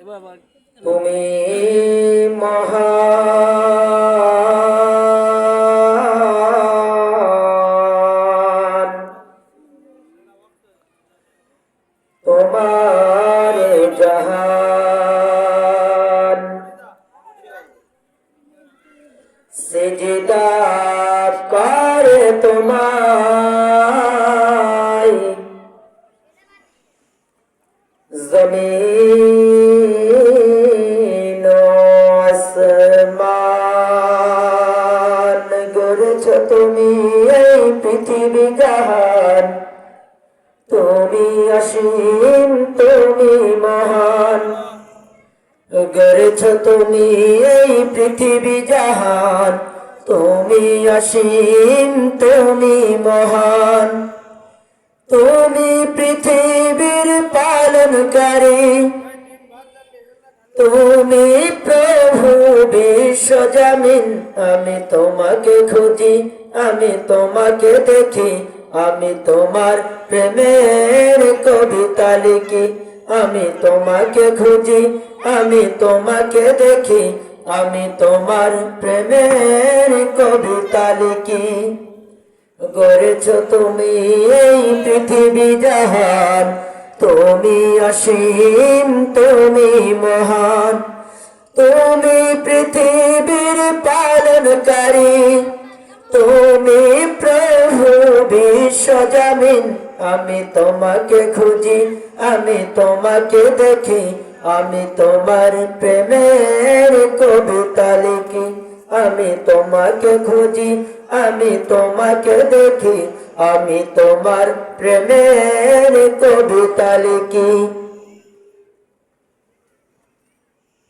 তুমি মহান, তোমার জাহান সিজদা করে তোমায় জমিন আসমান গড়েছ তুমি এই পৃথিবী জাহান তুমি অসীম তুমি মহান গড়েছ তুমি এই পৃথিবী জাহান তুমি অসীম তুমি মহান তুমি পৃথিবীর পালনকারী তুমি প্রভু বিশ্বজামিন আমি তোমাকে খুঁজি আমি তোমাকে দেখি আমি তোমার প্রেমের কবিতা লিখি আমি তোমাকে খুঁজি আমি তোমাকে দেখি আমি তোমার প্রেমের কবিতা লিখি গড়েছ তুমি এই পৃথিবী জাহান তুমি অসীম তুমি মহান তুমি পৃথিবীর পালনকারী তুমি প্রভু বিশ্বজামিন আমি তোমাকে খুঁজি আমি তোমাকে দেখি আমি তোমার প্রেমের কবিতা লিখি আমি তোমাকে খুঁজি আমি তোমাকে দেখি আমি তোমার প্রেমের কবিতা লিখি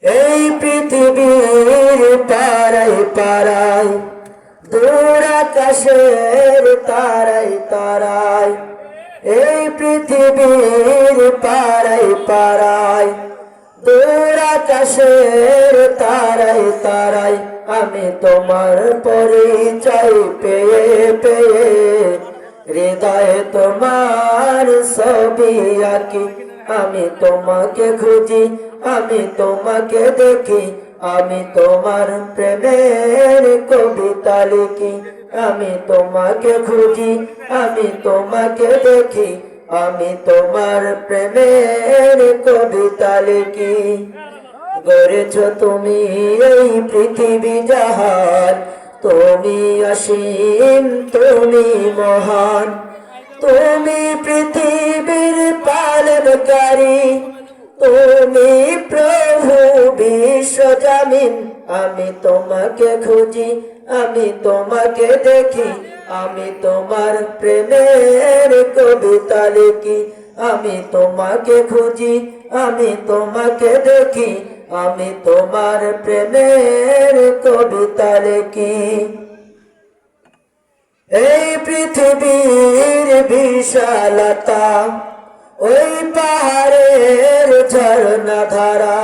এই পৃথিবীর পাড়ায় পাড়ায় দূর আকাশের তারায় তারায় এই পৃথিবীর পাড়ায় পাড়ায় দূর আকাশের তারায় তারায় আমি তোমার পরিচয় পেয়ে পেয়ে হৃদয়ে তোমার ছবি আঁকি আমি তোমাকে খুঁজি আমি তোমাকে দেখি আমি তোমার প্রেমের কবিতা লিখি আমি তোমাকে খুঁজি আমি তোমাকে দেখি আমি তোমার প্রেমের কবিতা লিখি গড়েছ তুমি এই পৃথিবী জাহান তুমি অসীম তুমি মহান তুমি পৃথিবীর পালনকারী তুমি প্রভু বিশ্বজামিন আমি তোমাকে খুঁজি আমি তোমাকে দেখি আমি তোমার প্রেমের কবিতা লিখি আমি তোমাকে খুঁজি আমি তোমাকে দেখি আমি তোমার প্রেমের কবিতা লিখি এই পৃথিবীর বিশালতা ওই পাহাড়ের ঝর্ণা ধারা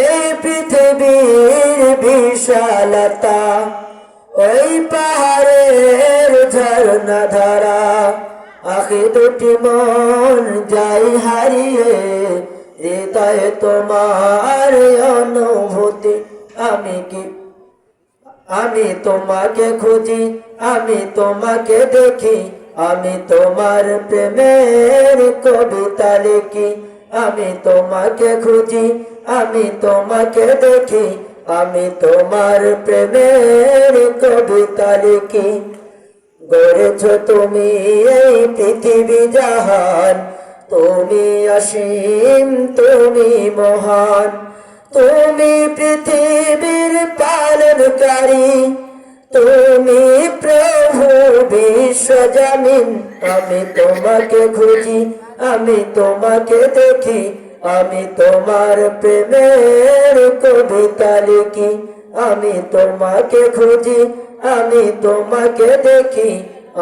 এই পৃথিবীর বিশালতা ওই পাহাড়ের ঝর্ণা ধারা আখি দুটি মন যাই হারিয়ে হৃদয়ে তোমার অনুভূতি আমি তোমাকে খুঁজি আমি তোমাকে দেখি আমি তোমার প্রেমের কবিতা লিখি আমি তোমাকে খুঁজি আমি তোমাকে দেখি আমি তোমার প্রেমের কবিতা লিখি গড়েছ তুমি এই পৃথিবী জাহান তুমি অসীম তুমি মহান তুমি পৃথিবীর পালনকারী তুমি প্রভু বিশ্বজামিন আমি তোমাকে খুঁজি আমি তোমাকে দেখি আমি তোমার প্রেমের কবিতা লিখি আমি তোমাকে খুঁজি আমি তোমাকে দেখি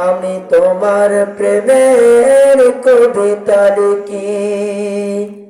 আমি তোমার প্রেমের কবিতা লিখি।